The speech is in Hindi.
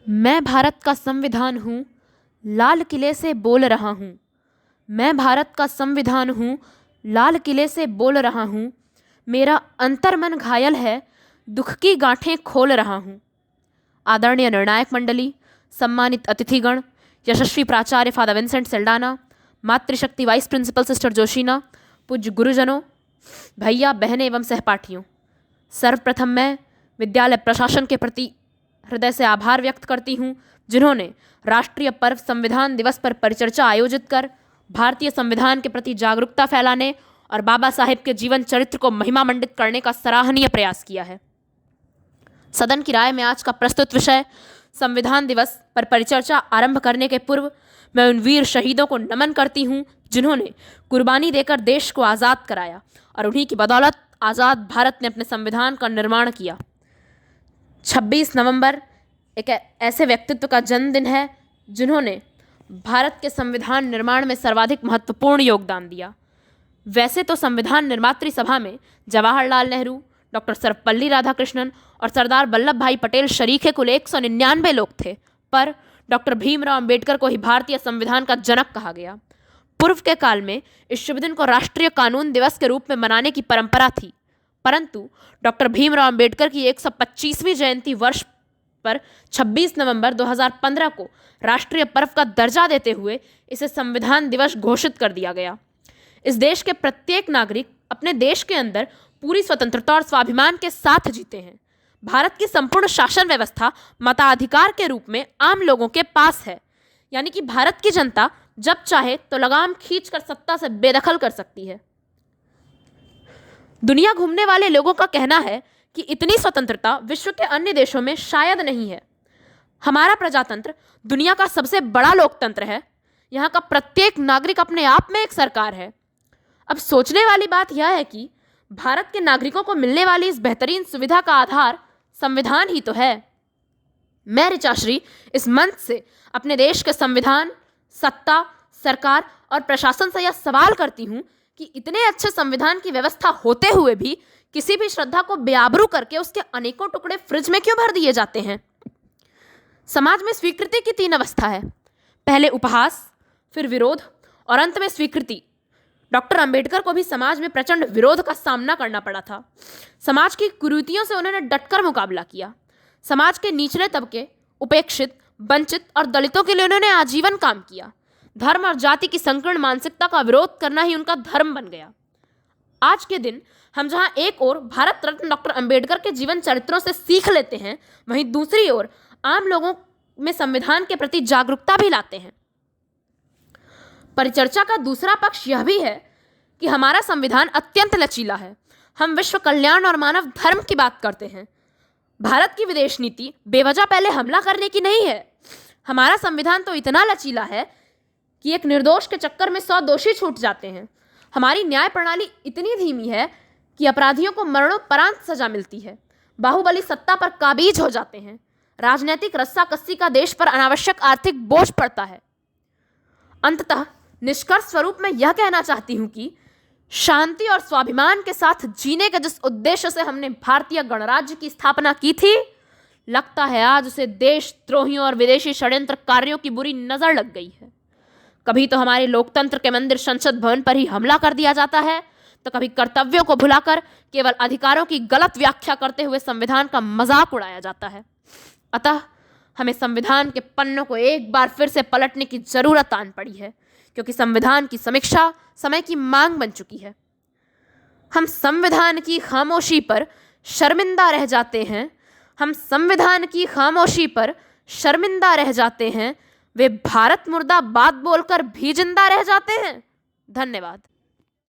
मैं भारत का संविधान हूँ, लाल किले से बोल रहा हूँ। मैं भारत का संविधान हूँ, लाल किले से बोल रहा हूँ। मेरा अंतर्मन घायल है, दुख की गांठें खोल रहा हूँ। आदरणीय निर्णायक मंडली, सम्मानित अतिथिगण, यशस्वी प्राचार्य फादर विंसेंट सेल्डाना, मातृशक्ति वाइस प्रिंसिपल सिस्टर जोशीना, पूज्य गुरुजनों, भैया बहनें एवं सहपाठियों, सर्वप्रथम मैं विद्यालय प्रशासन के प्रति हृदय से आभार व्यक्त करती हूँ, जिन्होंने राष्ट्रीय पर्व संविधान दिवस पर परिचर्चा आयोजित कर भारतीय संविधान के प्रति जागरूकता फैलाने और बाबा साहेब के जीवन चरित्र को महिमामंडित करने का सराहनीय प्रयास किया है। सदन की राय में आज का प्रस्तुत विषय संविधान दिवस पर परिचर्चा आरंभ करने के पूर्व मैं उन वीर शहीदों को नमन करती हूँ, जिन्होंने कुर्बानी देकर देश को आज़ाद कराया और उन्हीं की बदौलत आज़ाद भारत ने अपने संविधान का निर्माण किया। 26 नवंबर एक ऐसे व्यक्तित्व का जन्मदिन है जिन्होंने भारत के संविधान निर्माण में सर्वाधिक महत्वपूर्ण योगदान दिया। वैसे तो संविधान निर्मात्री सभा में जवाहरलाल नेहरू, डॉक्टर सर्वपल्ली राधाकृष्णन और सरदार वल्लभ भाई पटेल शरीके कुल 199 लोग थे, पर डॉक्टर भीमराव अंबेडकर को ही भारतीय संविधान का जनक कहा गया। पूर्व के काल में इस शुभ दिन को राष्ट्रीय कानून दिवस के रूप में मनाने की परंपरा थी, परंतु डॉक्टर भीमराव अंबेडकर की 125वीं जयंती वर्ष पर 26 नवंबर 2015 को राष्ट्रीय पर्व का दर्जा देते हुए इसे संविधान दिवस घोषित कर दिया गया। इस देश के प्रत्येक नागरिक अपने देश के अंदर पूरी स्वतंत्रता और स्वाभिमान के साथ जीते हैं। भारत की संपूर्ण शासन व्यवस्था मताधिकार के रूप में आम लोगों के पास है, यानी कि भारत की जनता जब चाहे तो लगाम खींचकर सत्ता से बेदखल कर सकती है। दुनिया घूमने वाले लोगों का कहना है कि इतनी स्वतंत्रता विश्व के अन्य देशों में शायद नहीं है। हमारा प्रजातंत्र दुनिया का सबसे बड़ा लोकतंत्र है। यहाँ का प्रत्येक नागरिक अपने आप में एक सरकार है। अब सोचने वाली बात यह है कि भारत के नागरिकों को मिलने वाली इस बेहतरीन सुविधा का आधार संविधान ही तो है। मैं ऋचाश्री इस मंच से अपने देश के संविधान, सत्ता, सरकार और प्रशासन से यह सवाल करती हूँ कि इतने अच्छे संविधान की व्यवस्था होते हुए भी किसी भी श्रद्धा को बेआबरू करके उसके अनेकों टुकड़े फ्रिज में क्यों भर दिए जाते हैं। समाज में स्वीकृति की 3 अवस्था है, पहले उपहास, फिर विरोध और अंत में स्वीकृति। डॉक्टर अंबेडकर को भी समाज में प्रचंड विरोध का सामना करना पड़ा था। समाज की कुरीतियों से उन्होंने डटकर मुकाबला किया। समाज के निचले तबके, उपेक्षित, वंचित और दलितों के लिए उन्होंने आजीवन काम किया। धर्म और जाति की संकीर्ण मानसिकता का विरोध करना ही उनका धर्म बन गया। आज के दिन हम जहां एक ओर भारत रत्न डॉक्टर अंबेडकर के जीवन चरित्रों से सीख लेते हैं, वहीं दूसरी ओर आम लोगों में संविधान के प्रति जागरूकता भी लाते हैं। परिचर्चा का दूसरा पक्ष यह भी है कि हमारा संविधान अत्यंत लचीला है। हम विश्व कल्याण और मानव धर्म की बात करते हैं। भारत की विदेश नीति बेवजह पहले हमला करने की नहीं है। हमारा संविधान तो इतना लचीला है कि एक निर्दोष के चक्कर में 100 दोषी छूट जाते हैं। हमारी न्याय प्रणाली इतनी धीमी है कि अपराधियों को मरणोपरांत सजा मिलती है। बाहुबली सत्ता पर काबिज हो जाते हैं। राजनीतिक रस्साकस्सी का देश पर अनावश्यक आर्थिक बोझ पड़ता है। अंततः निष्कर्ष स्वरूप मैं यह कहना चाहती हूँ कि शांति और स्वाभिमान के साथ जीने के जिस उद्देश्य से हमने भारतीय गणराज्य की स्थापना की थी, लगता है आज उसे देशद्रोहियों और विदेशी षड्यंत्रकारियों की बुरी नजर लग गई है। कभी तो हमारे लोकतंत्र के मंदिर संसद भवन पर ही हमला कर दिया जाता है, तो कभी कर्तव्यों को भुलाकर केवल अधिकारों की गलत व्याख्या करते हुए संविधान का मजाक उड़ाया जाता है। अतः हमें संविधान के पन्नों को एक बार फिर से पलटने की जरूरत आन पड़ी है, क्योंकि संविधान की समीक्षा समय की मांग बन चुकी है। हम संविधान की खामोशी पर शर्मिंदा रह जाते हैं। हम संविधान की खामोशी पर शर्मिंदा रह जाते हैं। वे भारत मुर्दाबाद बोलकर भी जिंदा रह जाते हैं। धन्यवाद।